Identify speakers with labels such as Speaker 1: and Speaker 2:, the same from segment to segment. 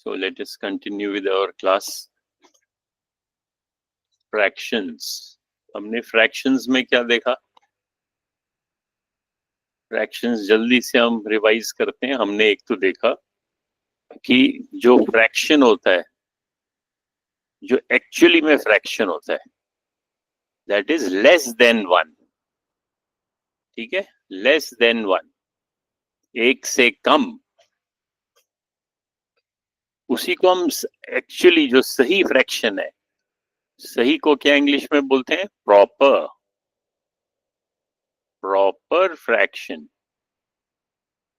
Speaker 1: So let us continue with our class fractions. हमने fractions में क्या देखा? fractions जल्दी से हम रिवाइज करते हैं. हमने एक तो देखा कि जो fraction होता है, जो एक्चुअली में फ्रैक्शन होता है, दैट इज लेस देन 1. ठीक है, लेस देन 1, एक से कम, उसी को हम एक्चुअली जो सही फ्रैक्शन है, सही को क्या इंग्लिश में बोलते हैं? प्रॉपर. Proper fraction.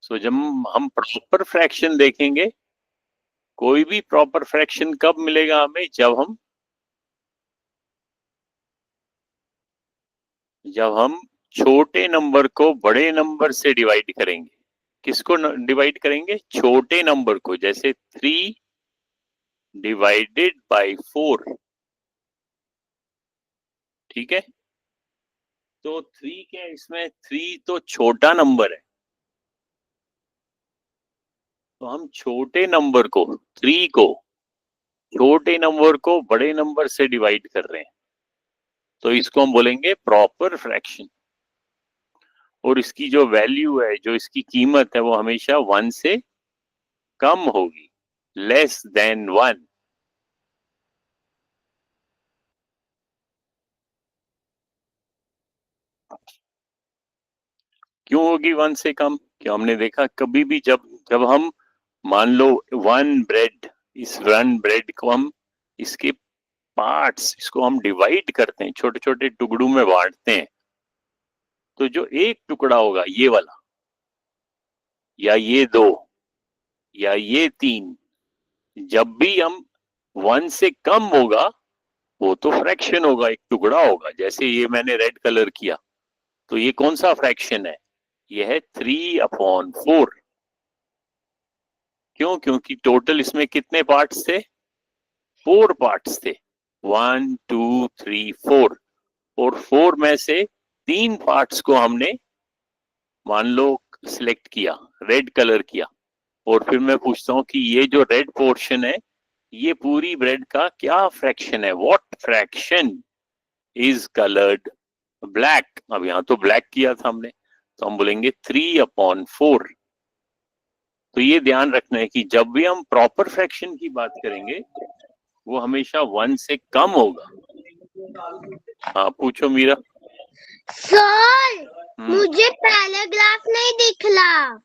Speaker 1: सो जब हम प्रॉपर फ्रैक्शन देखेंगे, कोई भी प्रॉपर फ्रैक्शन कब मिलेगा हमें? जब हम छोटे नंबर को बड़े नंबर से डिवाइड करेंगे. किसको डिवाइड करेंगे? छोटे नंबर को. जैसे 3 डिवाइडेड बाय 4. ठीक है, तो 3 के इसमें 3 तो छोटा नंबर है, तो हम छोटे नंबर को, 3 को, छोटे नंबर को बड़े नंबर से डिवाइड कर रहे हैं, तो इसको हम बोलेंगे प्रॉपर फ्रैक्शन. और इसकी जो वैल्यू है, जो इसकी कीमत है, वो हमेशा 1 से कम होगी, लेस देन 1. क्यों होगी 1 से कम? क्यों? हमने देखा कभी भी जब हम मान लो 1 ब्रेड, इस 1 ब्रेड को हम इसके पार्ट्स, इसको हम डिवाइड करते हैं, छोटे छोटे टुकड़ों में बांटते हैं, तो जो एक टुकड़ा होगा ये वाला, या ये 2, या ये 3, जब भी हम 1 से कम होगा, वो तो फ्रैक्शन होगा, एक टुकड़ा होगा. जैसे ये मैंने रेड कलर किया, तो ये कौन सा फ्रैक्शन है? ये है 3/4. क्यों? क्योंकि टोटल इसमें कितने पार्ट्स थे? 4 पार्ट्स थे. 1 2 3 4. और 4 में से 3 पार्ट्स को हमने मान लो सिलेक्ट किया, रेड कलर किया, और फिर मैं पूछता हूं कि ये जो रेड पोर्शन है, ये पूरी ब्रेड का क्या फ्रैक्शन है? What fraction is coloured black? अब यहाँ तो ब्लैक किया था हमने, तो हम बोलेंगे 3/4. तो ये ध्यान रखना है कि जब भी हम प्रॉपर फ्रैक्शन की बात करेंगे, वो हमेशा 1 से कम होगा. हाँ, पूछो मीरा.
Speaker 2: सर, मुझे पैराग्राफ नहीं दिखला.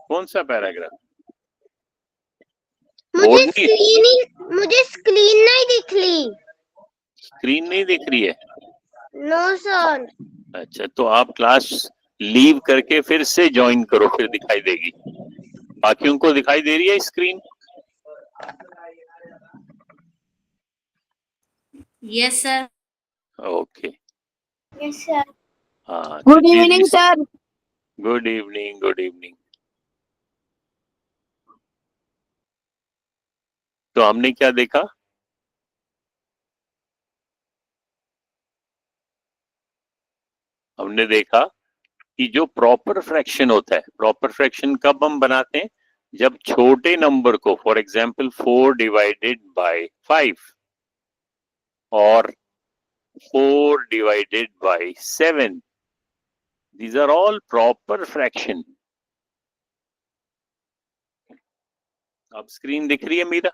Speaker 1: कौन सा पैराग्राफ?
Speaker 2: मुझे स्क्रीन नहीं दिखली.
Speaker 1: स्क्रीन नहीं दिख रही है?
Speaker 2: No sir.
Speaker 1: अच्छा, तो आप क्लास लीव करके फिर से ज्वाइन करो, फिर दिखाई देगी. बाकियों को दिखाई दे रही है screen?
Speaker 3: Yes sir.
Speaker 1: Okay.
Speaker 2: Yes sir.
Speaker 1: हाँ,
Speaker 2: good evening sir.
Speaker 1: Good evening. Good evening. तो हमने क्या देखा? हमने देखा कि जो प्रॉपर फ्रैक्शन होता है, प्रॉपर फ्रैक्शन कब हम बनाते हैं? जब छोटे नंबर को, फॉर एग्जांपल 4 डिवाइडेड बाय 5 और 4 divided by 7. These are all proper fraction. अब स्क्रीन दिख रही है मीरा?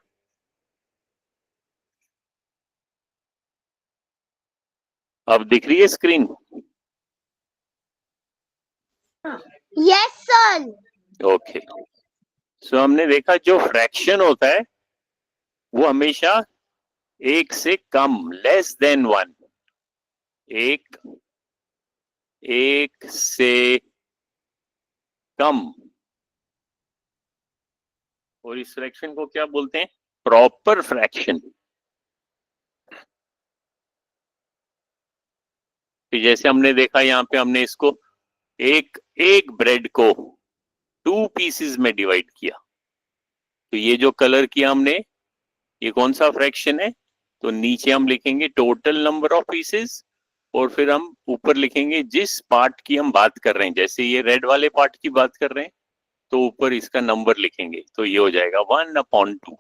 Speaker 1: अब दिख रही है स्क्रीन?
Speaker 2: Yes sir.
Speaker 1: ओके. सो हमने देखा जो फ्रैक्शन होता है, वो हमेशा 1 से कम, लेस देन 1. एक से कम. और इस फ्रैक्शन को क्या बोलते हैं? Proper fraction. जैसे हमने देखा, यहाँ पे हमने इसको एक ब्रेड को 2 पीसेस में डिवाइड किया, तो ये जो कलर किया हमने, ये कौन सा फ्रैक्शन है? तो नीचे हम लिखेंगे टोटल नंबर ऑफ पीसेस, और फिर हम ऊपर लिखेंगे जिस पार्ट की हम बात कर रहे हैं. जैसे ये रेड वाले पार्ट की बात कर रहे हैं, तो ऊपर इसका नंबर लिखेंगे, तो ये हो जाएगा 1/2,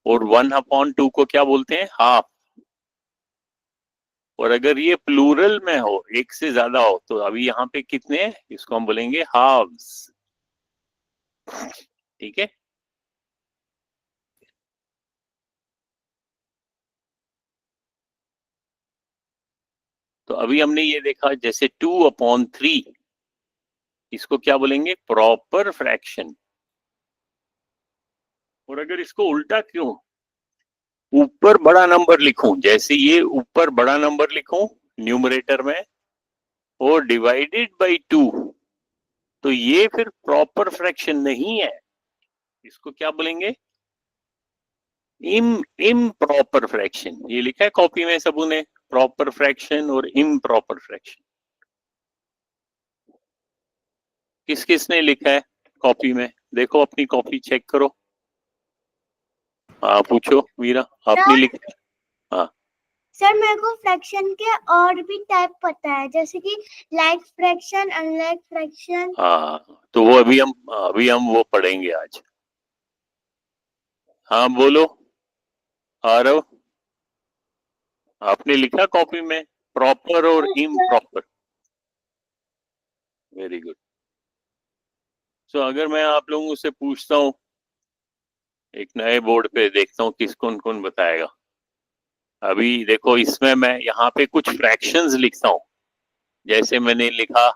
Speaker 1: और 1/2 को क्या बोलते हैं? हाफ। और अगर ये प्लूरल में हो, एक से ज्यादा हो, तो अभी यहाँ पे कितने हैं, इसको हम बोलेंगे हाफ्स। ठीक है। तो अभी हमने ये देखा, जैसे 2/3, इसको क्या बोलेंगे? Proper fraction. और अगर इसको उल्टा क्यों, ऊपर बड़ा नंबर लिखूं, जैसे ये ऊपर बड़ा नंबर लिखूं न्यूमरेटर में, और डिवाइडेड बाय 2, तो ये फिर प्रॉपर फ्रैक्शन नहीं है। इसको क्या बोलेंगे? Improper fraction. ये लिखा है कॉपी में सबू ने, प्रॉपर फ्रैक्शन और इम्प्रॉपर फ्रैक्शन। किस किस ने लिखा है कॉपी में? देखो अपनी कॉपी चेक करो। हाँ पूछो वीरा, आपने लिखा है? हाँ
Speaker 2: सर मेरे को फ्रैक्शन के और भी टाइप पता है, जैसे कि लाइक फ्रैक्शन, अनलाइक फ्रैक्शन।
Speaker 1: हाँ, तो वो अभी हम वो पढ़ेंगे आज। हाँ बोलो आरव, आपने लिखा कॉपी में प्रॉपर और इम्प्रॉपर? Very good. सो अगर मैं आप लोगों से पूछता हूँ, एक नए बोर्ड पे देखता हूँ किस कौन कौन बताएगा। अभी देखो, इसमें मैं यहाँ पे कुछ फ्रैक्शंस लिखता हूँ, जैसे मैंने लिखा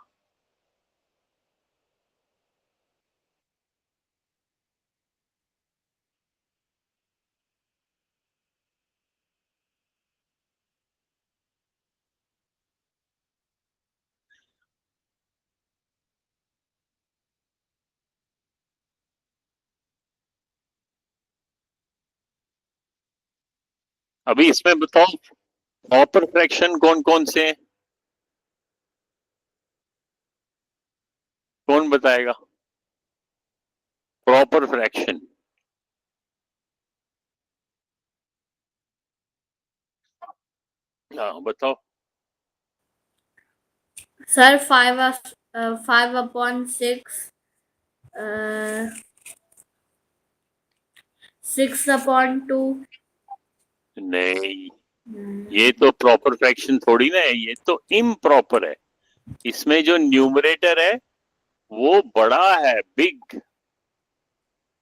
Speaker 1: अभी इसमें बताओ प्रॉपर फ्रैक्शन कौन कौन से हैं? कौन बताएगा प्रॉपर फ्रैक्शन? हाँ बताओ।
Speaker 3: सर 5/6, 6/2।
Speaker 1: नहीं, ये तो प्रॉपर फ्रैक्शन थोड़ी ना है, ये तो इम्प्रॉपर है। इसमें जो न्यूमरेटर है वो बड़ा है, बिग,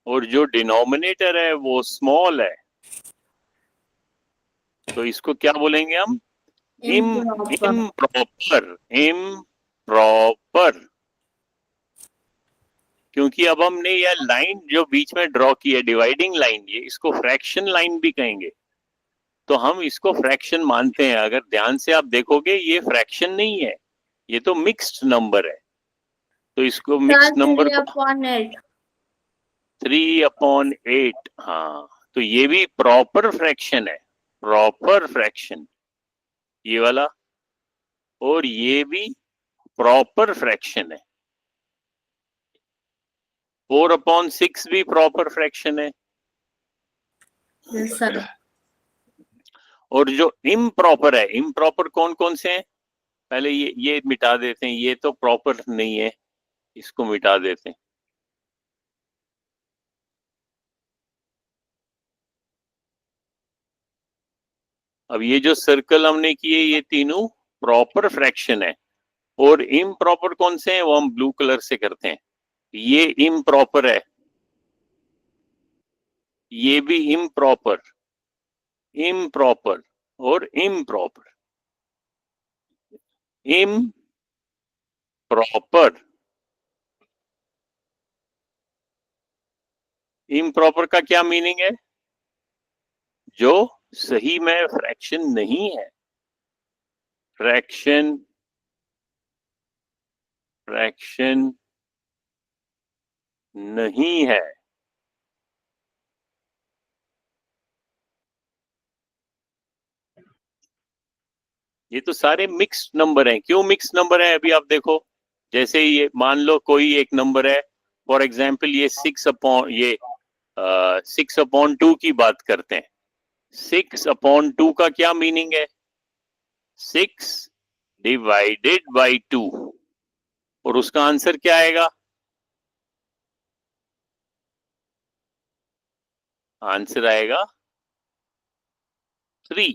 Speaker 1: और जो डिनोमिनेटर है वो स्मॉल है। तो इसको क्या बोलेंगे हम? इम्प्रॉपर। इम्प्रॉपर। क्योंकि अब हमने यह लाइन जो बीच में ड्रॉ की है, डिवाइडिंग लाइन, ये इसको फ्रैक्शन लाइन भी कहेंगे, तो हम इसको फ्रैक्शन मानते हैं। अगर ध्यान से आप देखोगे, ये फ्रैक्शन नहीं है, ये तो मिक्स्ड नंबर है। तो इसको मिक्स्ड नंबर को
Speaker 3: 3/8।
Speaker 1: 3/8, हाँ, तो ये भी प्रॉपर फ्रैक्शन है, प्रॉपर फ्रैक्शन ये वाला, और ये भी प्रॉपर फ्रैक्शन है। 4/6 भी प्रॉपर फ्रैक्शन है।
Speaker 3: सर
Speaker 1: और जो इम्प्रॉपर है, इम्प्रॉपर कौन कौन से हैं? पहले ये मिटा देते हैं, ये तो प्रॉपर नहीं है, इसको मिटा देते हैं। अब ये जो सर्कल हमने किए, ये तीनों प्रॉपर फ्रैक्शन है। और इम्प्रॉपर कौन से हैं, वो हम ब्लू कलर से करते हैं। ये इम्प्रॉपर है, ये भी इम्प्रॉपर, इम्प्रॉपर और इम्प्रॉपर। इम्प्रॉपर, इम्प्रॉपर का क्या मीनिंग है? जो सही में फ्रैक्शन नहीं है। फ्रैक्शन, फ्रैक्शन नहीं है। ये तो सारे मिक्स्ड नंबर हैं। क्यों मिक्स्ड नंबर है? अभी आप देखो, जैसे ये मान लो कोई एक नंबर है, फॉर एग्जाम्पल ये 6/2 की बात करते हैं। 6/2 का क्या मीनिंग है? 6 ÷ 2, और उसका आंसर क्या आएगा? 6 × 2 = 12। आंसर आएगा 3।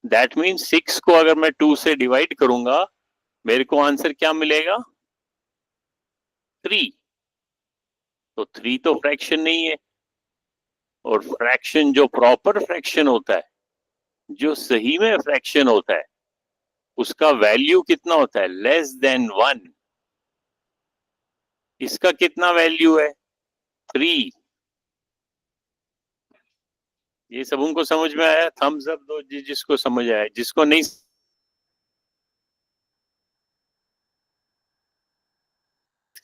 Speaker 1: दैट मीन्स 6 को अगर मैं 2 से डिवाइड करूंगा मेरे को आंसर क्या मिलेगा? 3। तो 3 तो फ्रैक्शन नहीं है, और फ्रैक्शन जो प्रॉपर फ्रैक्शन होता है, जो सही में फ्रैक्शन होता है, उसका वैल्यू कितना होता है? Less than 1। इसका कितना वैल्यू है? 3। ये सब उनको समझ में आया? थम्स अप दो जिसको समझ आया, जिसको नहीं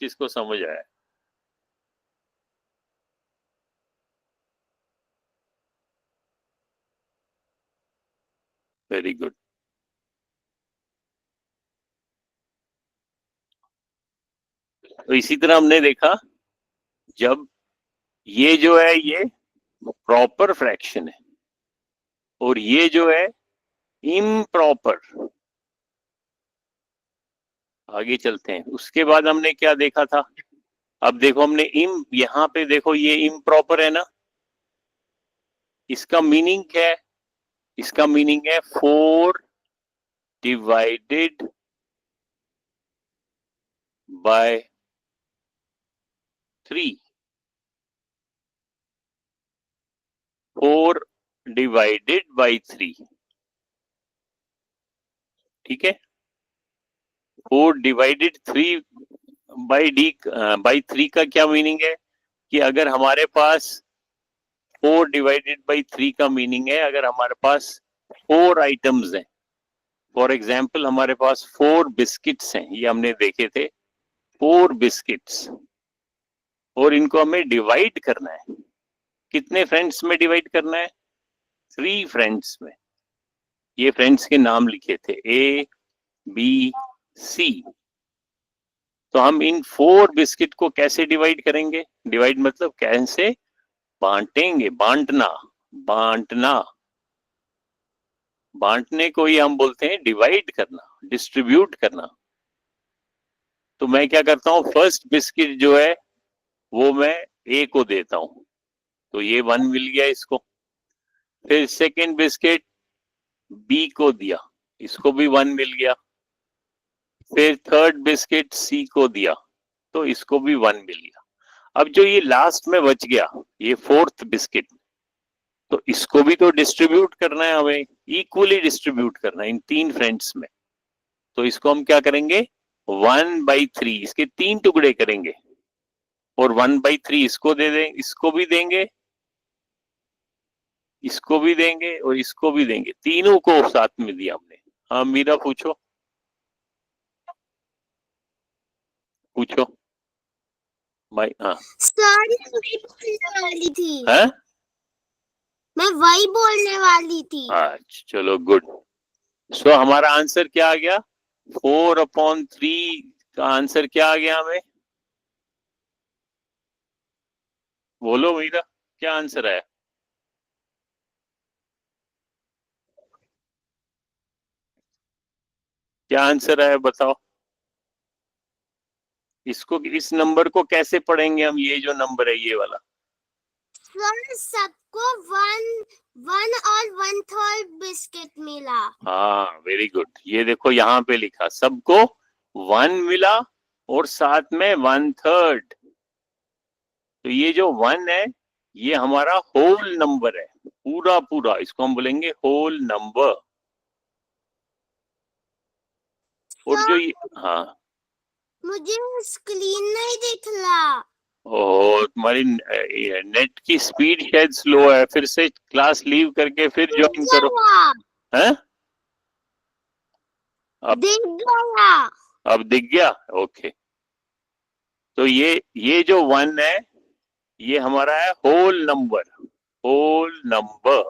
Speaker 1: किसको समझ आया? Very good. तो इसी तरह हमने देखा, जब ये जो है ये प्रॉपर फ्रैक्शन है और ये जो है इम्प्रॉपर। आगे चलते हैं। उसके बाद हमने क्या देखा था? अब देखो हमने यहाँ पे देखो ये इम्प्रॉपर है ना, इसका मीनिंग क्या है? इसका मीनिंग है 4 डिवाइडेड बाय 3। 4 डिवाइडेड बाय 3, ठीक है। 4 डिवाइडेड 3 बाई 3 का क्या मीनिंग है? कि अगर हमारे पास 4 डिवाइडेड बाई 3 का मीनिंग है, अगर हमारे पास 4 आइटम्स हैं, फॉर एग्जाम्पल हमारे पास 4 बिस्किट्स हैं, ये हमने देखे थे 4 बिस्किट्स, और इनको हमें डिवाइड करना है। कितने फ्रेंड्स में डिवाइड करना है? 3 फ्रेंड्स में। ये फ्रेंड्स के नाम लिखे थे A, B, C। तो हम इन 4 बिस्किट को कैसे डिवाइड करेंगे? डिवाइड मतलब कैसे बांटेंगे? बांटना, बांटना, बांटने को ही हम बोलते हैं डिवाइड करना, डिस्ट्रीब्यूट करना। तो मैं क्या करता हूं, फर्स्ट बिस्किट जो है वो मैं A को देता हूं, तो ये 1 मिल गया इसको। फिर सेकेंड बिस्किट B को दिया, इसको भी 1 मिल गया। फिर थर्ड बिस्किट C को दिया, तो इसको भी 1 मिल गया। अब जो ये लास्ट में बच गया, ये 4th बिस्किट, तो इसको भी तो डिस्ट्रीब्यूट करना है हमें, इक्वली डिस्ट्रीब्यूट करना है इन 3 फ्रेंड्स में। तो इसको हम क्या करेंगे? 1/3, इसके 3 टुकड़े करेंगे, और 1/3 इसको दे दें, इसको भी देंगे, इसको भी देंगे, और इसको भी देंगे। तीनों को साथ में दिया हमने। हाँ मीरा पूछो, पूछो भाई। हाँ
Speaker 2: सॉरी, वही बोलने वाली थी।
Speaker 1: है?
Speaker 2: मैं वही बोलने वाली थी।
Speaker 1: अच्छा चलो गुड। सो हमारा आंसर क्या आ गया? 4/3 का आंसर क्या आ गया हमें? बोलो मीरा, क्या आंसर है? क्या आंसर है बताओ। इसको, इस नंबर को कैसे पढ़ेंगे हम? ये जो नंबर है ये वाला।
Speaker 2: सर सबको 1 और 1/3 बिस्किट मिला।
Speaker 1: हाँ वेरी गुड। ये देखो यहाँ पे लिखा, सबको 1 मिला और साथ में 1/3। तो ये जो 1 है ये हमारा होल नंबर है, पूरा पूरा, इसको हम बोलेंगे होल नंबर। और जो ये, हाँ
Speaker 2: मुझे स्क्रीन नहीं दिख रहा।
Speaker 1: और तुम्हारी नेट की स्पीड शायद स्लो है, फिर से क्लास लीव करके फिर ज्वाइन करो। हैं?
Speaker 2: दिख गया।
Speaker 1: अब दिख गया? ओके। तो ये जो 1 है ये हमारा है होल नंबर, होल नंबर,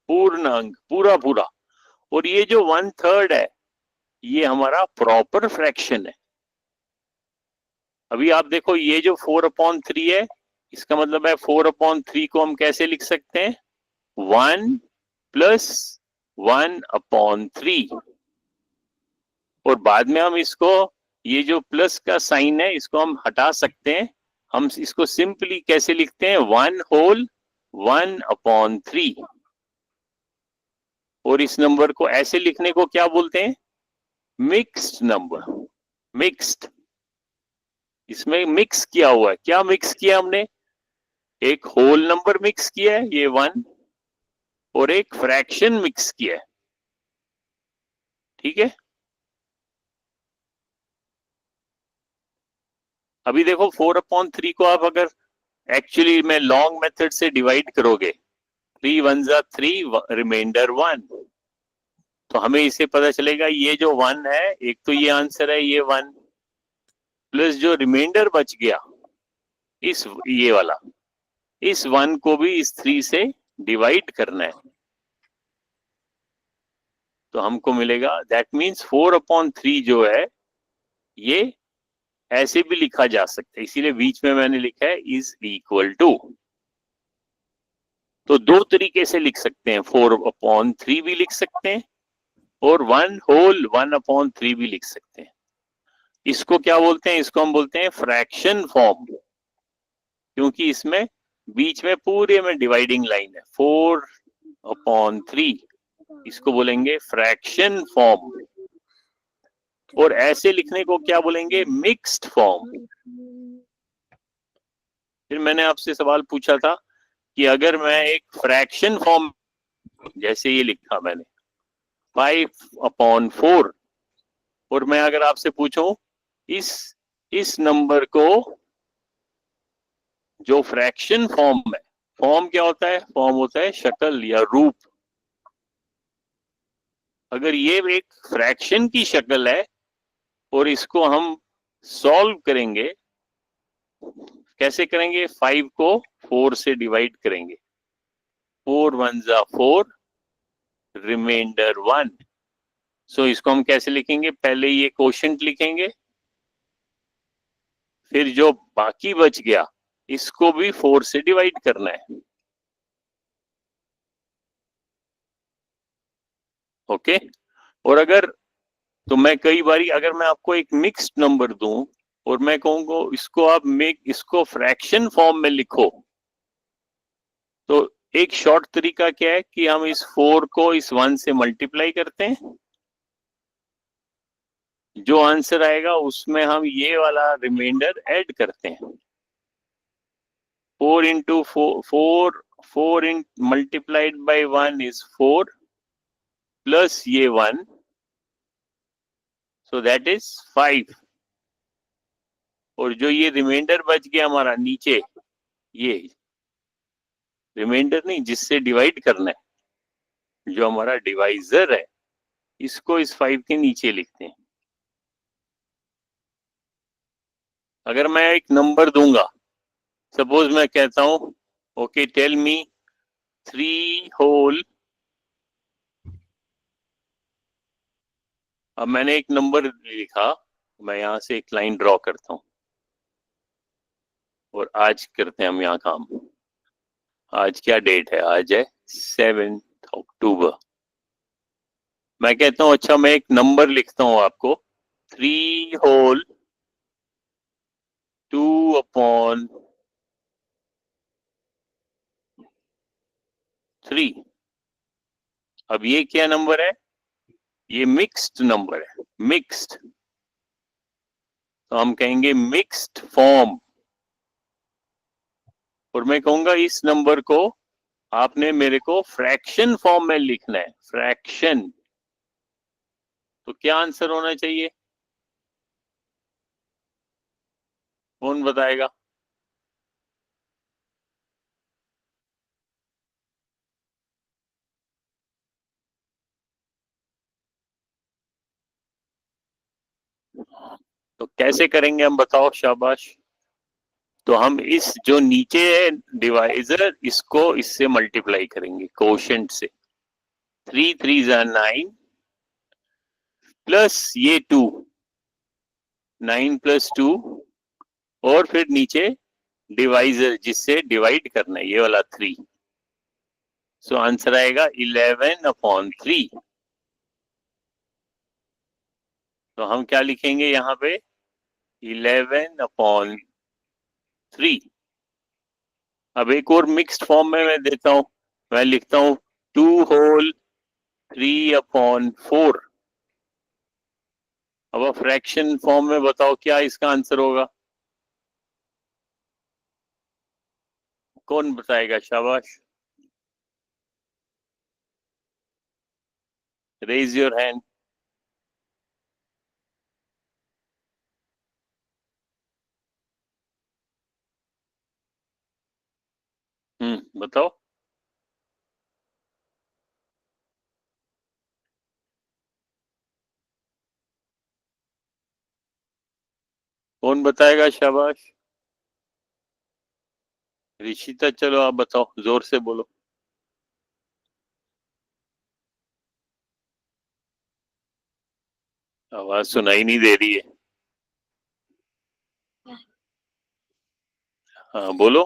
Speaker 1: पूर्ण अंक, पूरा पूरा। और ये जो 1/3 है ये हमारा प्रॉपर फ्रैक्शन है। अभी आप देखो ये जो 4/3 है, इसका मतलब है 4/3 को हम कैसे लिख सकते हैं? 1 + 1/3। और बाद में हम इसको, ये जो प्लस का साइन है इसको हम हटा सकते हैं, हम इसको सिंपली कैसे लिखते हैं, 1 होल 1/3। और इस नंबर को ऐसे लिखने को क्या बोलते हैं, मिक्स्ड नंबर। मिक्स्ड, इसमें मिक्स किया हुआ है। क्या मिक्स किया हमने, एक होल नंबर मिक्स किया है ये 1, और एक फ्रैक्शन मिक्स किया है। ठीक है, अभी देखो 4/3 को आप अगर एक्चुअली में लॉन्ग मेथड से डिवाइड करोगे, 3 1 जा 3, रिमाइंडर 1, तो हमें इसे पता चलेगा ये जो 1 है, एक तो ये आंसर है ये 1, प्लस जो रिमाइंडर बच गया इस ये वाला, इस 1 को भी इस 3 से डिवाइड करना है, तो हमको मिलेगा, दैट मीन्स 4/3 जो है ये ऐसे भी लिखा जा सकता है, इसीलिए बीच में मैंने लिखा है इज इक्वल टू। तो दो तरीके से लिख सकते हैं, 4/3 भी लिख सकते हैं और 1 होल 1/3 भी लिख सकते हैं। इसको क्या बोलते हैं, इसको हम बोलते हैं फ्रैक्शन फॉर्म, क्योंकि इसमें बीच में पूरे में डिवाइडिंग लाइन है। 4/3 इसको बोलेंगे फ्रैक्शन फॉर्म, और ऐसे लिखने को क्या बोलेंगे, मिक्स्ड फॉर्म। फिर मैंने आपसे सवाल पूछा था कि अगर मैं एक फ्रैक्शन फॉर्म, जैसे ये लिखा मैंने 5/4, और मैं अगर आपसे पूछूं इस नंबर को जो फ्रैक्शन फॉर्म है, फॉर्म क्या होता है, फॉर्म होता है शक्ल या रूप। अगर ये एक फ्रैक्शन की शक्ल है और इसको हम सॉल्व करेंगे, कैसे करेंगे, 5 को 4 से डिवाइड करेंगे, 4 1 जा 4, रिमाइंडर 1। सो इसको हम कैसे लिखेंगे, पहले ये कोशेंट लिखेंगे, फिर जो बाकी बच गया इसको भी 4 से डिवाइड करना है। ओके, और अगर, तो मैं कई बारी अगर मैं आपको एक मिक्स्ड नंबर दूं और मैं कहूंगा इसको आप इसको फ्रैक्शन फॉर्म में लिखो, तो एक शॉर्ट तरीका क्या है कि हम इस 4 को इस 1 से मल्टीप्लाई करते हैं, जो आंसर आएगा उसमें हम ये वाला रिमाइंडर ऐड करते हैं। 4 into 4 in multiplied by 1 is 4 plus ये 1, सो दैट इज 5। और जो ये रिमाइंडर बच गया हमारा नीचे, ये रिमाइंडर नहीं जिससे डिवाइड करना है, जो हमारा डिवाइजर है, इसको इस 5 के नीचे लिखते हैं। अगर मैं एक नंबर दूंगा, सपोज मैं कहता हूं ओके टेल मी 3 होल, अब मैंने एक नंबर लिखा, मैं यहां से एक लाइन ड्रॉ करता हूं और आज करते हैं हम यहाँ काम। आज क्या डेट है, आज है 7 अक्टूबर। मैं कहता हूं अच्छा मैं एक नंबर लिखता हूं आपको, 3 होल 2/3। अब ये क्या नंबर है, ये मिक्स्ड नंबर है, मिक्स्ड, तो हम कहेंगे मिक्स्ड फॉर्म। और मैं कहूंगा इस नंबर को आपने मेरे को फ्रैक्शन फॉर्म में लिखना है, फ्रैक्शन, तो क्या आंसर होना चाहिए, कौन बताएगा। तो कैसे करेंगे हम, बताओ, शाबाश। तो हम इस जो नीचे है डिवाइजर, इसको इससे मल्टीप्लाई करेंगे कोशेंट से, 3 3 जा 9 प्लस ये 2, 9 प्लस 2, और फिर नीचे डिवाइजर जिससे डिवाइड करना है, ये वाला 3। सो आंसर आएगा 11/3। तो हम क्या लिखेंगे यहाँ पे, 11/3 3। अब एक और मिक्स्ड फॉर्म में मैं देता हूं, मैं लिखता हूं 2 होल 3/4। अब फ्रैक्शन फॉर्म में बताओ क्या इसका आंसर होगा, कौन बताएगा? शाबाश, रेज योर हैंड। बताओ। कौन बताएगा? शाबाश, ऋषिता, चलो आप बताओ, जोर से बोलो। आवाज सुनाई नहीं दे रही है। हाँ बोलो,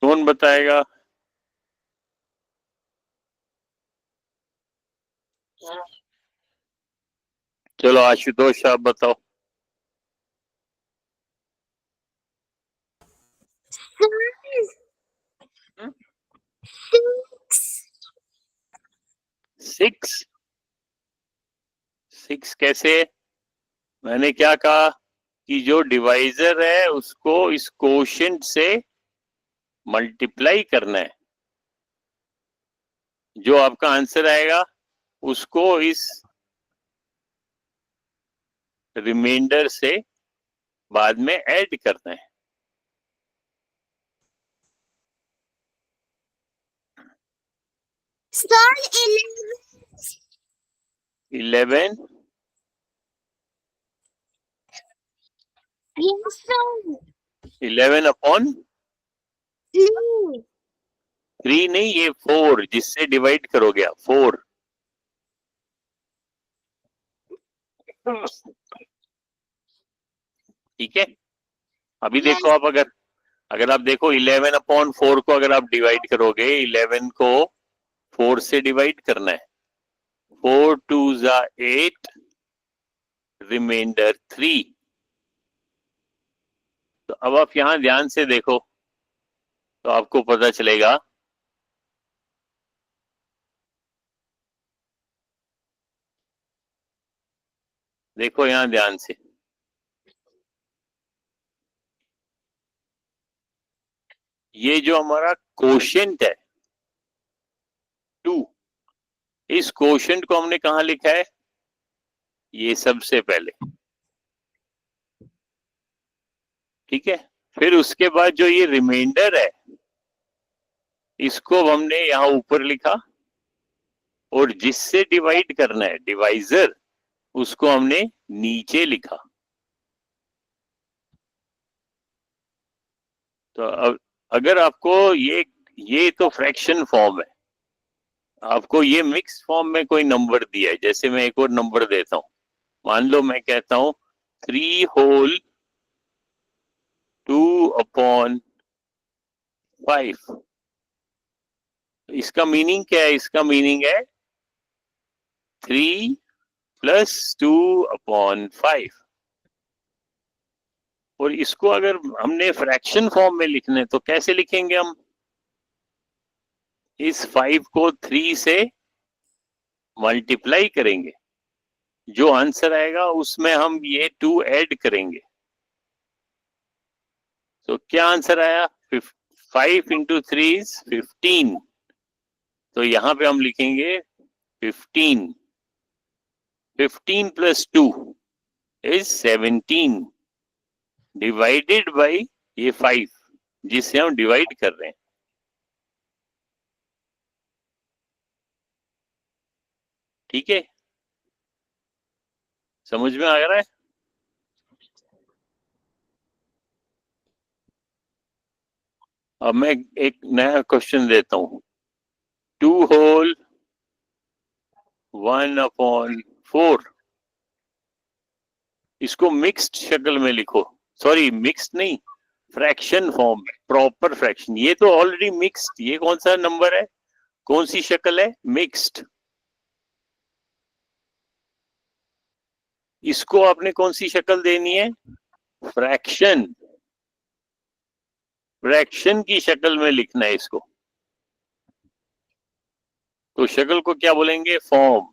Speaker 1: कौन बताएगा? चलो आशुतोष आप बताओ।
Speaker 2: Six.
Speaker 1: 6। 6 कैसे? मैंने क्या कहा कि जो डिवाइजर है उसको इस कोशेंट से मल्टीप्लाई करना है, जो आपका आंसर आएगा उसको इस रिमाइंडर से बाद में ऐड करना है।
Speaker 2: Sir,
Speaker 1: 11।
Speaker 2: yes, sir.
Speaker 1: 11/3
Speaker 2: Three.
Speaker 1: नहीं, ये 4 जिससे डिवाइड करोगे आप, 4। ठीक है, अभी देखो आप, अगर आप देखो 11/4 को अगर आप डिवाइड करोगे, 11 को 4 से डिवाइड करना है, 4 2 8, रिमाइंडर 3। तो अब आप यहां ध्यान से देखो तो आपको पता चलेगा, देखो यहां ध्यान से, ये जो हमारा कोशेंट है 2, इस कोशेंट को हमने कहां लिखा है? ये सबसे पहले, ठीक है। फिर उसके बाद जो ये रिमाइंडर है इसको हमने यहां ऊपर लिखा, और जिससे डिवाइड करना है डिवाइजर, उसको हमने नीचे लिखा। तो अब अगर आपको ये तो फ्रैक्शन फॉर्म है, आपको ये मिक्स फॉर्म में कोई नंबर दिया है, जैसे मैं एक और नंबर देता हूं, मान लो मैं कहता हूं 3 होल 2/5। इसका मीनिंग क्या है? इसका मीनिंग है 3 + 2/5। और इसको अगर हमने फ्रैक्शन फॉर्म में लिखने तो कैसे लिखेंगे हम? इस 5 को 3 से मल्टीप्लाई करेंगे, जो आंसर आएगा उसमें हम ये 2 ऐड करेंगे। तो क्या आंसर आया? 5 × 3 = 15। तो यहां पे हम लिखेंगे 15। 15 + 2 = 17 डिवाइडेड बाय ये 5 जिससे हम डिवाइड कर रहे हैं। ठीक है, समझ में आ रहा है? अब मैं एक नया क्वेश्चन देता हूं, 2 होल 1/4। इसको मिक्स्ड शक्ल में लिखो, सॉरी मिक्स्ड नहीं, फ्रैक्शन फॉर्म में, प्रॉपर फ्रैक्शन। ये तो ऑलरेडी मिक्स्ड, ये कौन सा नंबर है, कौन सी शक्ल है? मिक्स्ड। इसको आपने कौन सी शक्ल देनी है? फ्रैक्शन, फ्रैक्शन की शक्ल में लिखना है इसको। तो शक्ल को क्या बोलेंगे? फॉर्म,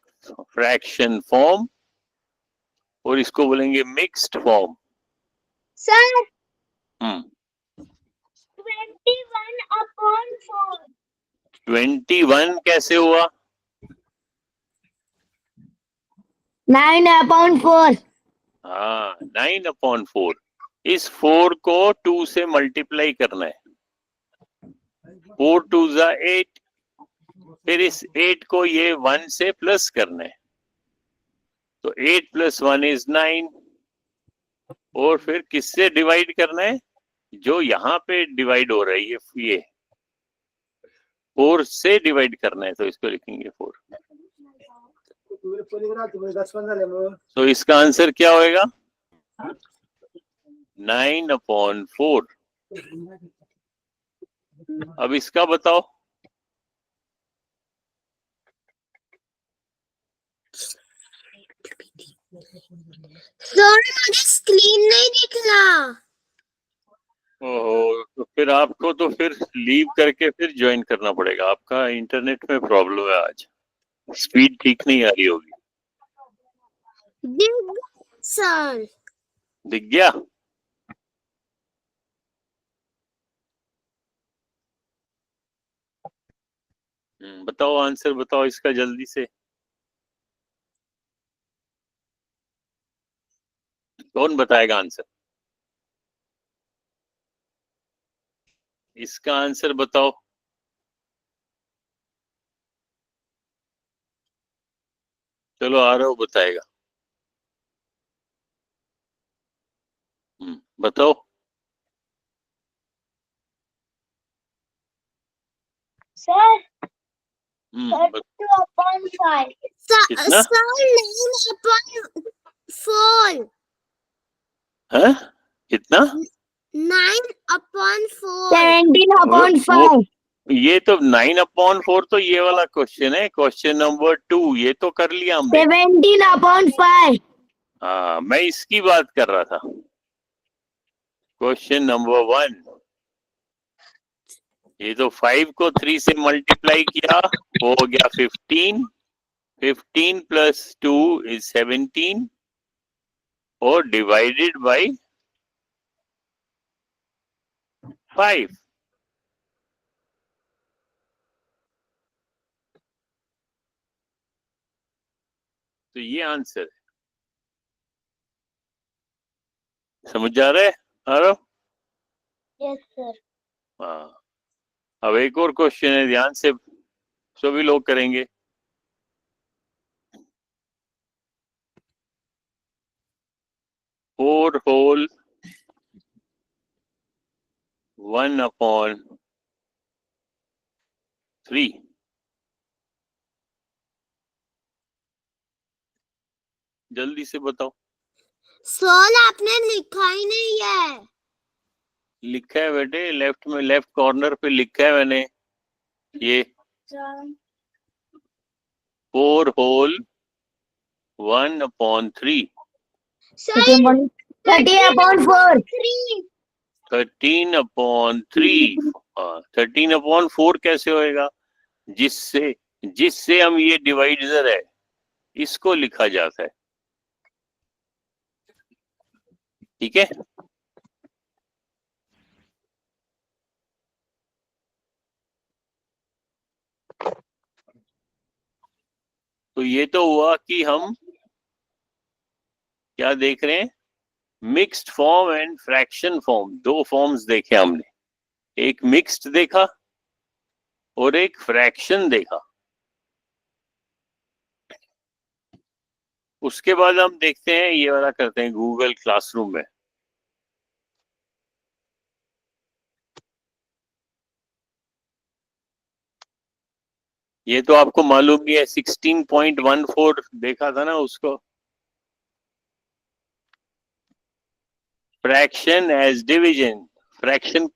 Speaker 1: फ्रैक्शन फॉर्म, और इसको बोलेंगे मिक्स्ड फॉर्म।
Speaker 2: सर
Speaker 1: 21/4। 21 कैसे हुआ?
Speaker 3: 9/4.
Speaker 1: हाँ, 9/4। इस 4 को 2 से मल्टीप्लाई करना है। 4 2 जा 8, फिर इस 8 को ये 1 से प्लस करना है, तो 8 + 1 = 9, और फिर किससे डिवाइड करना है? जो यहाँ पे डिवाइड हो रही है ये 4 से डिवाइड करना है, तो इसको लिखेंगे 4। तो इसका आंसर क्या होएगा? 9/4। अब इसका बताओ।
Speaker 2: सर मुझे स्क्रीन नहीं दिख रहा।
Speaker 1: ओहो, तो फिर आपको तो फिर लीव करके फिर ज्वाइन करना पड़ेगा। आपका इंटरनेट में प्रॉब्लम है, आज स्पीड ठीक नहीं आ रही होगी।
Speaker 2: दिख गया सर।
Speaker 1: दिख गया? बताओ, आंसर बताओ इसका जल्दी से। कौन बताएगा आंसर? इसका आंसर बताओ। चलो, आरव बताएगा। बताओ।
Speaker 2: सर
Speaker 1: बत-
Speaker 2: 2/5।
Speaker 1: कितना?
Speaker 2: सर 9/4।
Speaker 1: है कितना?
Speaker 2: 9/4।
Speaker 3: 17/5.
Speaker 1: ये तो 9/4 तो ये वाला क्वेश्चन है, क्वेश्चन नंबर 2, ये तो कर लिया हमने।
Speaker 3: 17/5.
Speaker 1: हाँ, मैं इसकी बात कर रहा था। क्वेश्चन नंबर 1, ये तो 5 को 3 से मल्टीप्लाई किया, वो हो गया 15। 15 + 2 = 17, और डिवाइडेड बाय 5। तो ये आंसर है। समझ जा रहा है आरव?
Speaker 2: Yes sir.
Speaker 1: हाँ, अब एक और क्वेश्चन है, ध्यान से सभी लोग करेंगे। 4 होल 1/3। जल्दी से बताओ।
Speaker 2: सर आपने लिखा ही नहीं है।
Speaker 1: लिखा है बेटे, लेफ्ट में, लेफ्ट कॉर्नर पे लिखा है मैंने। ये 4 होल 1/3।
Speaker 3: 13/4.
Speaker 1: 13/3। 13/4 कैसे होएगा? जिससे जिससे हम ये डिवाइजर है, इसको लिखा जाता है। ठीक है? तो ये तो हुआ कि हम क्या देख रहे हैं? Mixed form and fraction form, दो फॉर्म्स देखे हमने। एक मिक्स्ड देखा और एक फ्रैक्शन देखा। उसके बाद हम देखते हैं, ये वाला करते हैं गूगल क्लासरूम में। ये तो आपको मालूम ही है, 16.14 देखा था ना उसको। Fraction as division. फ्रैक्शन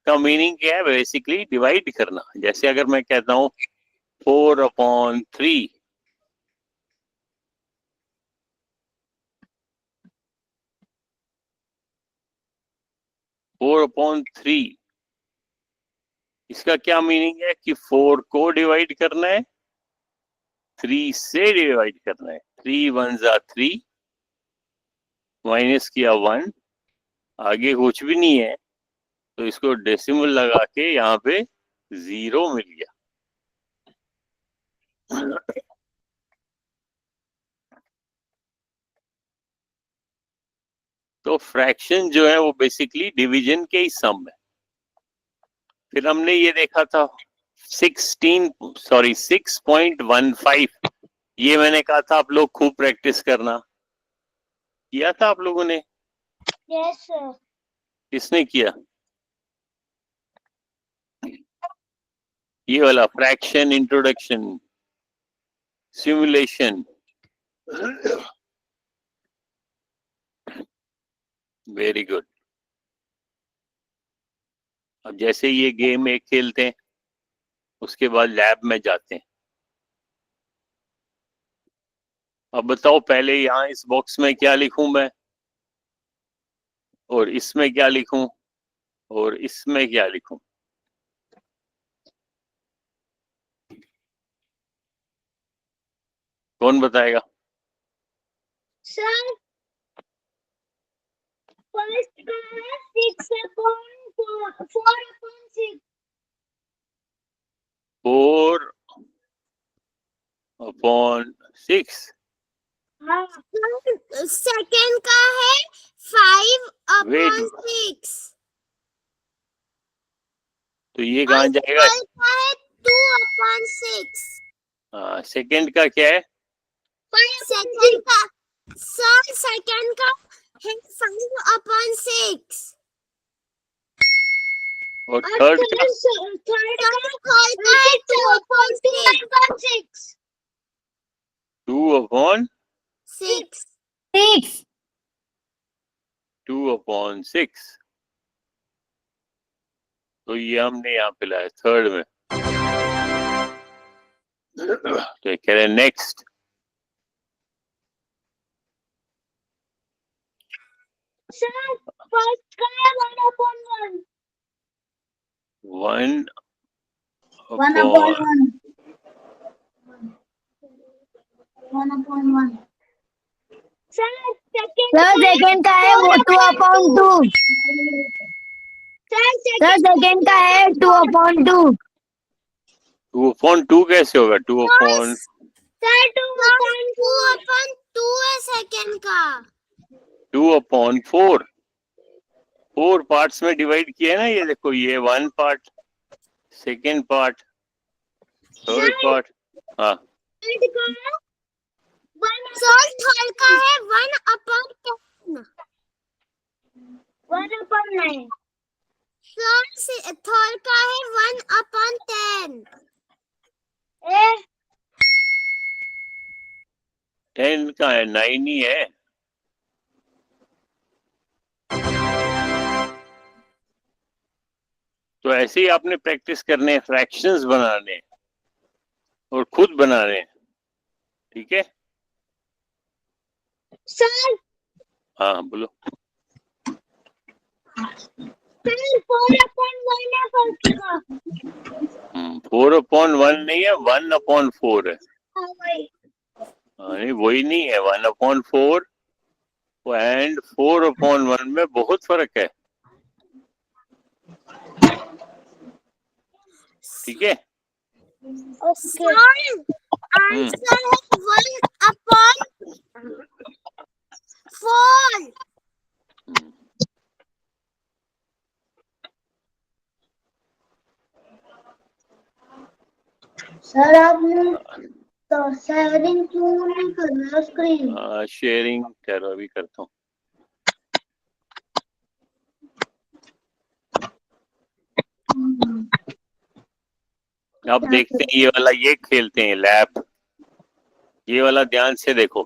Speaker 1: का मीनिंग क्या है? बेसिकली डिवाइड करना। जैसे अगर मैं कहता हूं 4/3, 4/3। इसका क्या मीनिंग है कि 4 को डिवाइड करना है, 3 से डिवाइड करना है। 3 1 जा 3, माइनस किया 1, आगे कुछ भी नहीं है, तो इसको डेसिमल लगा के यहाँ पे 0 मिल गया। तो फ्रैक्शन जो है वो बेसिकली डिवीजन के ही सम है। फिर हमने ये देखा था 6.15, ये मैंने कहा था आप लोग खूब प्रैक्टिस करना। किया था आप लोगों ने?
Speaker 2: Yes sir.
Speaker 1: किसने किया? ये वाला fraction introduction simulation. Very good. अब जैसे ये गेम एक खेलते हैं, उसके बाद लैब में जाते हैं। अब बताओ पहले यहाँ इस बॉक्स में क्या लिखूं मैं, और इसमें क्या लिखूं, और इसमें क्या लिखूं? कौन बताएगा?
Speaker 2: सर फर्स्ट का है 4/6।
Speaker 1: 4/6।
Speaker 2: हाँ। सेकंड का है 5/6।
Speaker 1: तो ये कहाँ जाएगा?
Speaker 2: थर्ड का है 2/6।
Speaker 1: सेकंड का क्या है?
Speaker 2: सेकंड का सर सेकंड का है 5/6।
Speaker 1: और थर्ड का?
Speaker 2: थर्ड का है 2/6।
Speaker 1: 2/6।
Speaker 3: 6.
Speaker 1: 2/6। तो ये हमने यहाँ पे लाया थर्ड में। तो ये कह रहे हैं नेक्स्ट।
Speaker 2: सर फर्स्ट का है 1/1।
Speaker 1: 1/1।
Speaker 2: 1/1। सर
Speaker 3: Sir, second का है वो 2/2. Sir, second का है 2/2.
Speaker 1: 2/2 कैसे होगा? 2/2
Speaker 2: सर 2/2 है सेकंड का।
Speaker 1: 2/4। 4 पार्ट्स में डिवाइड किया है ना, ये देखो, ये 1 part, second part, third part. हाँ,
Speaker 2: थर्ड का थर्ड का है 1/10। 1/9। सर थर्ड का है 1/10।
Speaker 1: 10 का है, 9 ही है। तो ऐसे ही आपने प्रैक्टिस करने हैं, फ्रैक्शंस बनाने हैं और खुद बनाने हैं, ठीक है?
Speaker 2: सर
Speaker 1: हाँ बोलो।
Speaker 2: 4/1 है फर्स्ट का।
Speaker 1: 4/1 नहीं है, 1/4 है।
Speaker 2: हाँ भाई।
Speaker 1: नहीं, वही नहीं है। 1/4 एंड 4/1 में बहुत फर्क है, ठीक है?
Speaker 2: ओके। आंसर है 1/4। सर आपने तो शेयरिंग क्यों नहीं कर रहे स्क्रीन?
Speaker 1: शेयरिंग करो, अभी करता हूँ। अब देखते हैं ये वाला, ये खेलते हैं लैब। ये वाला ध्यान से देखो।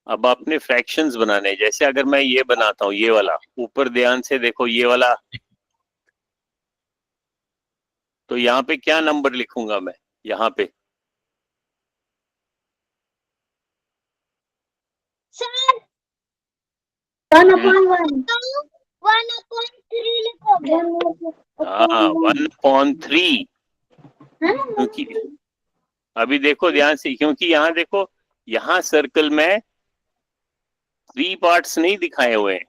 Speaker 1: अब आपने फ्रैक्शंस बनाने हैं। जैसे अगर मैं ये बनाता हूँ, ये वाला, ऊपर ध्यान से देखो, ये वाला, तो यहाँ पे क्या नंबर लिखूंगा मैं? यहाँ पे
Speaker 2: सर 1/1 1/3 लिखोगे।
Speaker 1: हाँ 1/3, क्योंकि अभी देखो ध्यान से, क्योंकि यहाँ देखो, यहाँ सर्कल में 3 पार्ट्स नहीं दिखाए हुए हैं,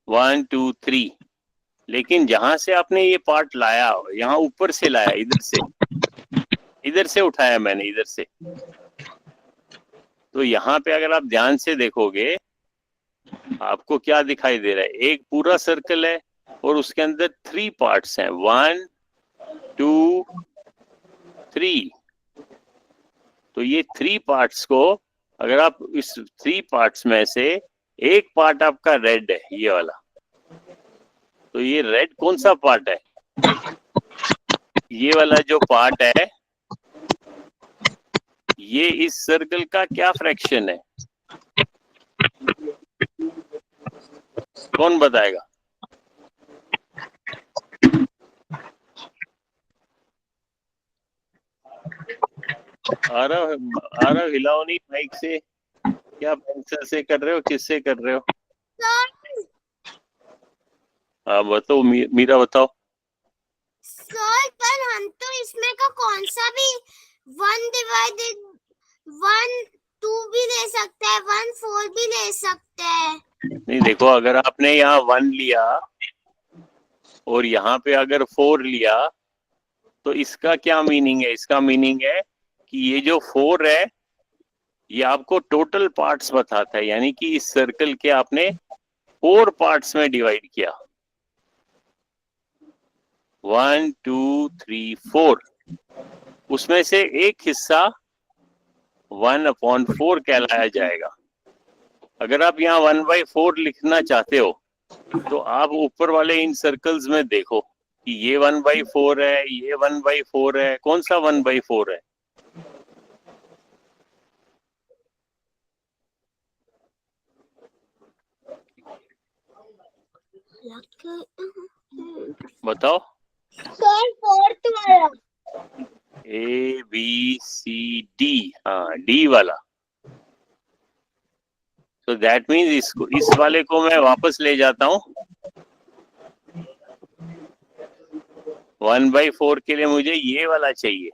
Speaker 1: 1 2 3, लेकिन जहां से आपने ये पार्ट लाया, यहाँ ऊपर से लाया, इधर से उठाया मैंने, इधर से। तो यहाँ पे अगर आप ध्यान से देखोगे, आपको क्या दिखाई दे रहा है, एक पूरा सर्कल है और उसके अंदर 3 पार्ट्स हैं, 1 2 3। तो ये 3 पार्ट्स को अगर आप इस 3 पार्ट्स में से एक पार्ट आपका रेड है, ये वाला, तो ये रेड कौन सा पार्ट है, ये वाला जो पार्ट है, ये इस सर्कल का क्या फ्रैक्शन है, कौन बताएगा? आरव हिलाओ नहीं माइक से, क्या पेंसिल से कर रहे हो, किससे कर रहे हो? हाँ बताओ, मीरा बताओ।
Speaker 2: सर पर हम तो इसमें का कौन सा भी 1/2 भी ले सकते हैं, 1/4 भी ले सकते हैं।
Speaker 1: नहीं देखो, अगर आपने यहाँ 1 लिया और यहाँ पे अगर 4 लिया, तो इसका क्या मीनिंग है? इसका मीनिंग है कि ये जो 4 है, ये आपको टोटल पार्ट्स बताता है, यानी कि इस सर्कल के आपने 4 पार्ट्स में डिवाइड किया, 1 2 3 4, उसमें से एक हिस्सा 1/4 कहलाया जाएगा। अगर आप यहाँ 1/4 लिखना चाहते हो, तो आप ऊपर वाले इन सर्कल्स में देखो कि ये 1/4 है, ये 1/4 है, कौन सा 1/4 है? बताओ।
Speaker 2: सर 4th वाला।
Speaker 1: ABCD, हाँ डी वाला। तो दैट मीन्स इसको, इस वाले को मैं वापस ले जाता हूँ, 1/4 के लिए मुझे ये वाला चाहिए,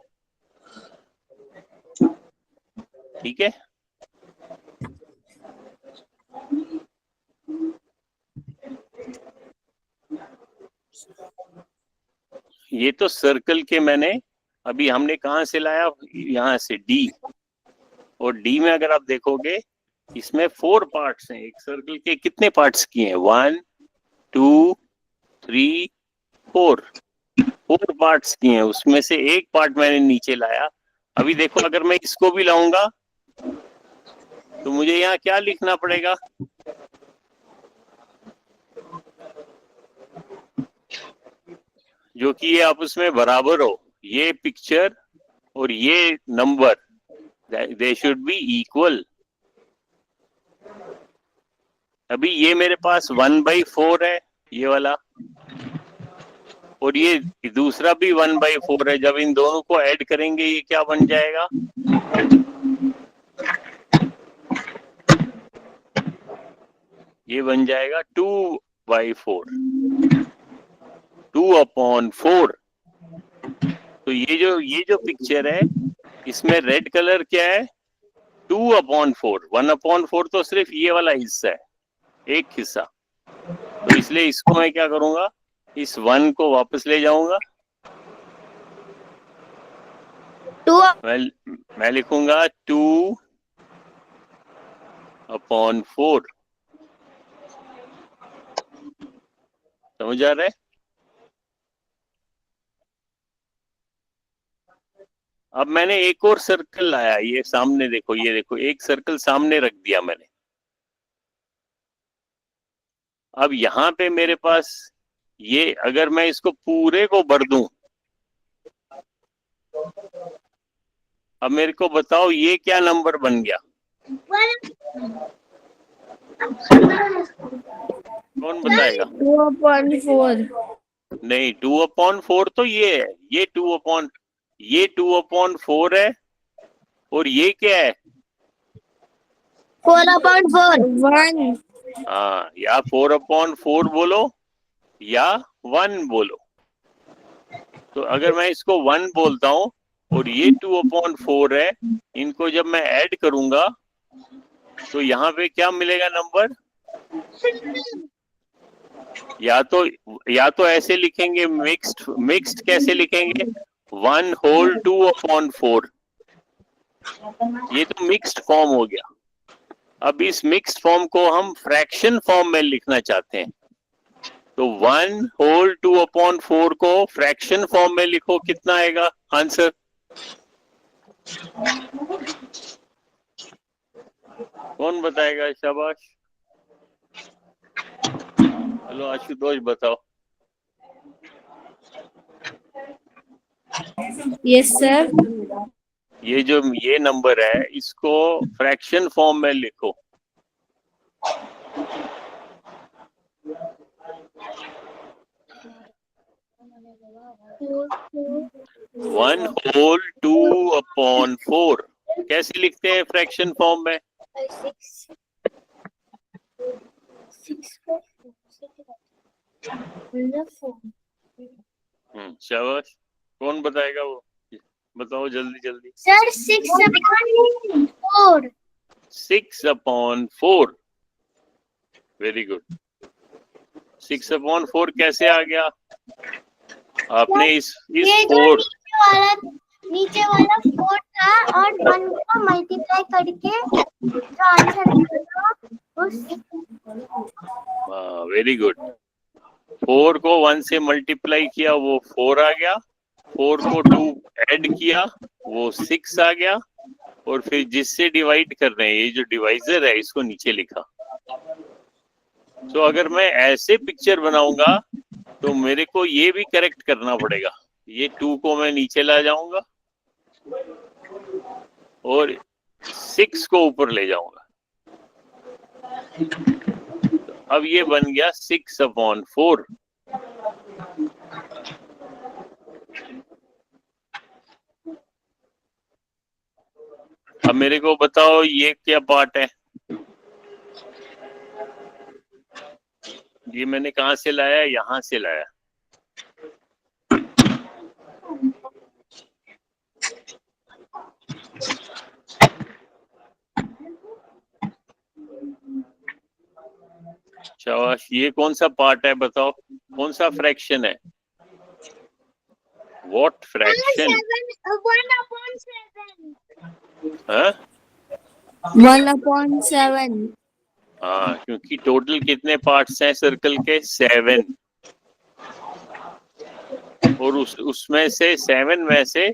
Speaker 1: ठीक है? ये तो सर्कल के मैंने अभी हमने कहाँ से लाया, यहाँ से डी, और डी में अगर आप देखोगे इसमें 4 पार्ट्स हैं। एक सर्कल के कितने पार्ट्स किए हैं? 1 2 3 4 पार्ट्स किए हैं, उसमें से एक पार्ट मैंने नीचे लाया। अभी देखो, अगर मैं इसको भी लाऊंगा तो मुझे यहाँ क्या लिखना पड़ेगा? जो कि ये आपस में बराबर हो, ये पिक्चर और ये number, they should be equal. अभी ये मेरे पास 1/4 है, ये वाला, और ये दूसरा भी 1/4 है। जब इन दोनों को ऐड करेंगे, ये क्या बन जाएगा? ये बन जाएगा 2/4, 2/4। तो ये जो पिक्चर है, इसमें रेड कलर क्या है? 2/4। 1/4 तो सिर्फ ये वाला हिस्सा है, एक हिस्सा। तो इसलिए इसको मैं क्या करूंगा, इस 1 को वापस ले जाऊंगा,
Speaker 3: 2
Speaker 1: मैं लिखूंगा 2/4। समझ आ रहा है? अब मैंने एक और सर्कल लाया, ये सामने देखो, ये देखो, एक सर्कल सामने रख दिया मैंने। अब यहाँ पे मेरे पास ये, अगर मैं इसको पूरे को भर दूं, अब मेरे को बताओ ये क्या नंबर बन गया? कौन बताएगा?
Speaker 3: 2/4
Speaker 1: नहीं, 2/4 तो ये है, ये 2/4 है, और ये क्या है?
Speaker 3: 4/4 1
Speaker 1: हाँ, या 4/4 बोलो या 1 बोलो। तो अगर मैं इसको 1 बोलता हूँ और ये 2/4 है, इनको जब मैं ऐड करूंगा तो यहाँ पे क्या मिलेगा नंबर? या तो ऐसे लिखेंगे, मिक्स्ड कैसे लिखेंगे? 1 होल 2/4, ये तो मिक्स्ड फॉर्म हो गया। अब इस मिक्स्ड फॉर्म को हम फ्रैक्शन फॉर्म में लिखना चाहते हैं, तो 1 होल 2/4 को फ्रैक्शन फॉर्म में लिखो, कितना आएगा आंसर? कौन बताएगा? शाबाश, चलो आशुतोष बताओ।
Speaker 3: Yes sir.
Speaker 1: ये नंबर है, इसको फ्रैक्शन फॉर्म में लिखो। वन होल 2/4 कैसे लिखते हैं फ्रैक्शन फॉर्म में? शाबाश, कौन बताएगा वो? बताओ जल्दी जल्दी।
Speaker 2: सर 6/4।
Speaker 1: 6/4, very good. 6/4 कैसे आ गया? आपने इस
Speaker 2: ये जो
Speaker 1: 4
Speaker 2: नीचे वाला 4 था और 1 को मल्टीप्लाई करके जो आंसर निकला उस
Speaker 1: वेरी गुड। 4 को 1 से मल्टीप्लाई किया, वो 4 आ गया। 4 को 2 ऐड किया, वो 6 आ गया। और फिर जिससे डिवाइड कर रहे हैं, ये जो डिवाइजर है, इसको नीचे लिखा। तो अगर मैं ऐसे पिक्चर बनाऊंगा तो मेरे को ये भी करेक्ट करना पड़ेगा। ये 2 को मैं नीचे ला जाऊंगा और 6 को ऊपर ले जाऊंगा। तो अब ये बन गया 6/4। अब मेरे को बताओ ये क्या पार्ट है? ये मैंने कहां से लाया? यहां से लाया। शाबाश, ये कौन सा पार्ट है बताओ? कौन सा फ्रैक्शन है? What fraction?
Speaker 3: 1/7।
Speaker 1: हाँ, क्योंकि टोटल कितने पार्ट्स हैं सर्कल के? 7। और उसमें से 7 में से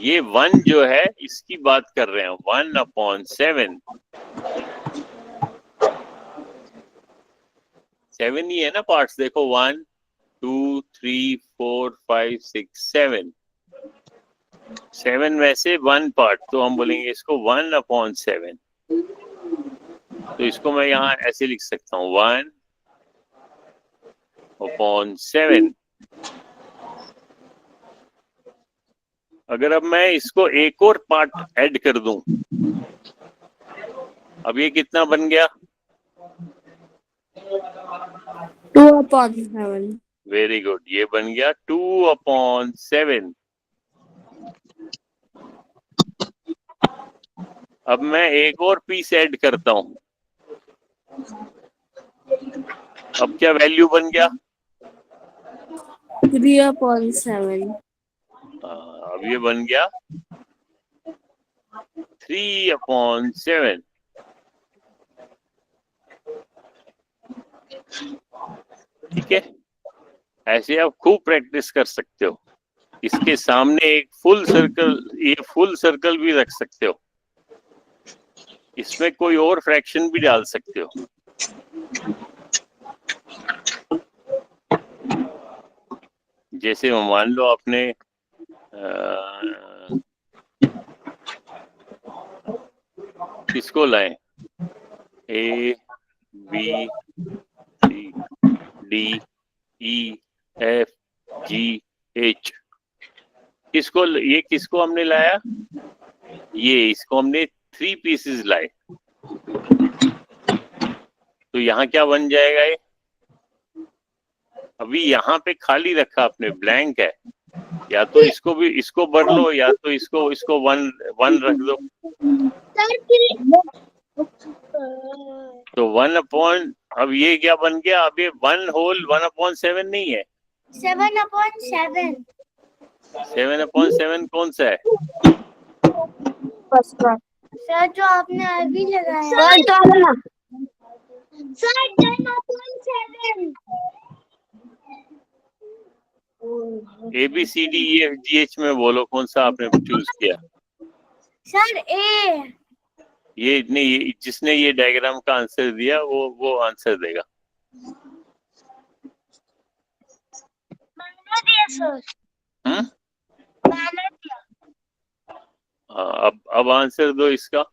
Speaker 1: ये 1 जो है, इसकी बात कर रहे हैं। 1/7 7 ही है ना पार्ट्स। देखो 1 2 3 4 5 6 7 7 में से 1 पार्ट, तो हम बोलेंगे इसको 1/7। तो इसको मैं यहाँ ऐसे लिख सकता हूँ, 1/7। अगर अब मैं इसको एक और पार्ट ऐड कर दूं, अब ये कितना बन गया?
Speaker 3: 2/7।
Speaker 1: वेरी गुड, ये बन गया 2/7। अब मैं एक और पीस ऐड करता हूं। अब क्या वैल्यू बन गया?
Speaker 3: 3/7।
Speaker 1: अब ये बन गया 3/7। ठीक है, ऐसे आप खूब प्रैक्टिस कर सकते हो। इसके सामने एक फुल सर्कल, ये फुल सर्कल भी रख सकते हो। इसमें कोई और फ्रैक्शन भी डाल सकते हो। जैसे मान लो आपने किसको लाए? A B C D E F G H। किसको हमने लाया? इसको हमने 3 पीसेस लाए। तो यहाँ क्या बन जाएगा ये? अभी यहाँ पे खाली रखा आपने, ब्लैंक है, या तो इसको भी इसको भर लो या तो इसको वन वन रख दो।
Speaker 2: सर फिर
Speaker 1: तो 1/, अब ये क्या बन गया? अब ये 1/7 नहीं है,
Speaker 2: 7/7
Speaker 1: 7/7 कौन सा है?
Speaker 2: सर जो आपने अभी लगाया
Speaker 3: सर तो ना
Speaker 2: सर 10/7
Speaker 1: ABCDEFGH में बोलो कौन सा आपने चूज किया?
Speaker 2: सर ए
Speaker 1: ये नहीं, जिसने ये डायग्राम का आंसर दिया वो आंसर देगा।
Speaker 2: मैंने दिया सर
Speaker 1: हम्म?
Speaker 2: मैंने दिया
Speaker 1: अब आंसर दो इसका।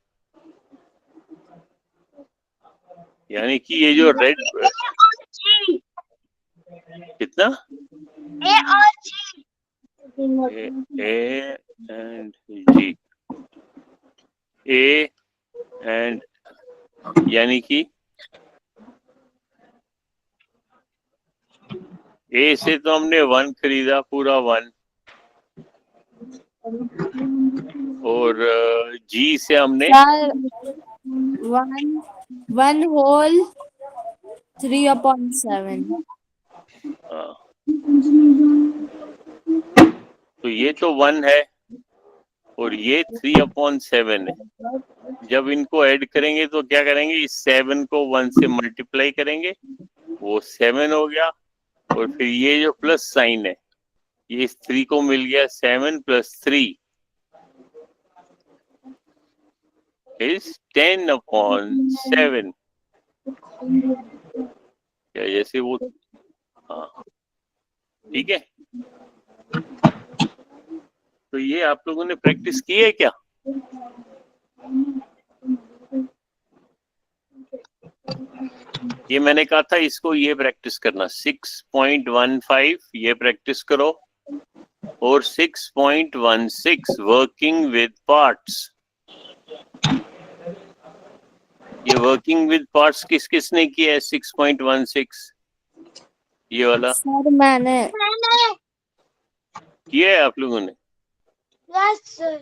Speaker 1: यानी कि ये जो रेड
Speaker 2: जी
Speaker 1: कितना
Speaker 2: ए और जी
Speaker 1: A and G, A and, यानी कि A से तो हमने 1 खरीदा, पूरा 1, और G से हमने
Speaker 3: सर 1/3/7।
Speaker 1: हाँ, तो ये तो 1 है और ये 3/7 है। जब इनको ऐड करेंगे तो क्या करेंगे? इस 7 को 1 से मल्टीप्लाई करेंगे, वो 7 हो गया, और फिर ये जो प्लस साइन है, ये इस 3 को मिल गया, 7 + 3 is 10/7। क्या जैसे वो, हाँ ठीक है। तो ये आप लोगों ने प्रैक्टिस की है क्या? ये मैंने कहा था इसको ये प्रैक्टिस करना, 6.15 ये प्रैक्टिस करो, और 6.16 वर्किंग विद पार्ट्स। ये वर्किंग विद पार्ट्स किस किसने किया है? 6.16 ये वाला
Speaker 3: सर मैंने
Speaker 1: किया है आप लोगों ने?
Speaker 2: यस सर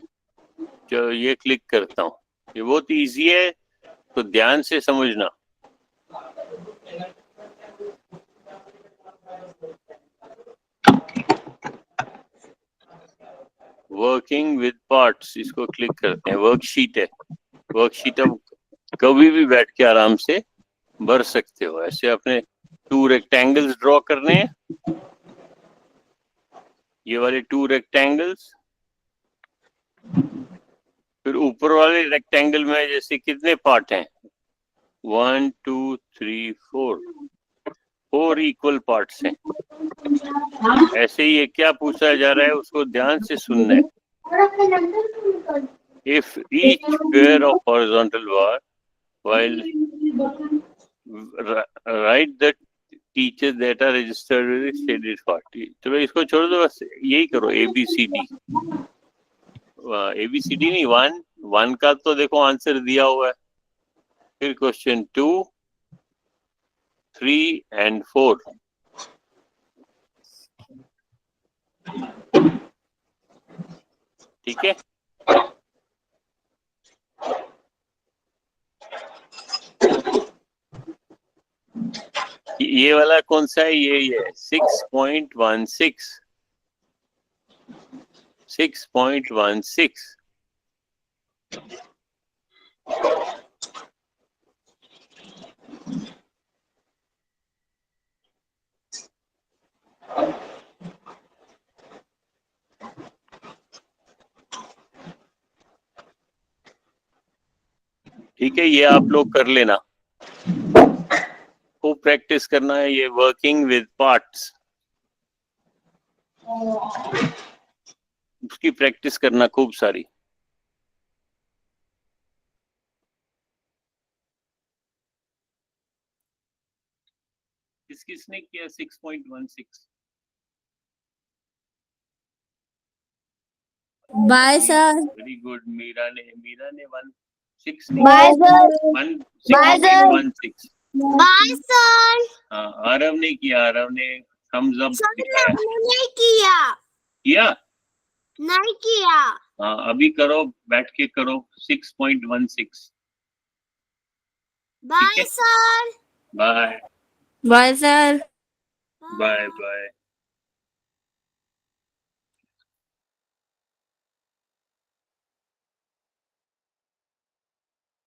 Speaker 1: चलो ये क्लिक करता हूँ, ये बहुत इजी है, तो ध्यान से समझना। वर्किंग विद पार्ट्स, इसको क्लिक करते हैं। वर्कशीट है, वर्कशीट अब कभी भी बैठ के आराम से भर सकते हो। ऐसे अपने 2 रेक्टेंगल्स ड्रॉ करने हैं, ये वाले 2 रेक्टेंगल्स। फिर ऊपर वाले रेक्टेंगल में जैसे कितने पार्ट हैं? 1 2 3 4 इक्वल पार्ट्स हैं। ऐसे ही ये क्या पूछा जा रहा है उसको ध्यान से सुनना है। If each pair of horizontal bar, while write the teachers that are registered with the shaded part। चलो इसको छोड़ दो, बस यही करो, ABCD। ABCD नहीं, 1 का तो देखो आंसर दिया हुआ है। फिर क्वेश्चन 2 3 and 4। ठीक है, ये वाला कौन सा है? ये 6.16 6.16। ठीक है, ये आप लोग कर लेना, खूब प्रैक्टिस करना है ये वर्किंग विद पार्ट्स, उसकी प्रैक्टिस करना खूब सारी। किसने किया 6.16?
Speaker 3: Bye sir.
Speaker 1: Very good, Meera ने 1 6
Speaker 3: बाय सर।
Speaker 1: 6.16।
Speaker 2: Bye sir.
Speaker 1: हाँ, आरव ने किया, आरव ने थम्स अप दिखाया।
Speaker 2: नहीं किया।
Speaker 1: किया?
Speaker 2: नहीं किया।
Speaker 1: हाँ, अभी करो, बैठ के करो। 6.16।
Speaker 2: Bye sir.
Speaker 1: Bye
Speaker 3: bye sir.
Speaker 1: Bye bye.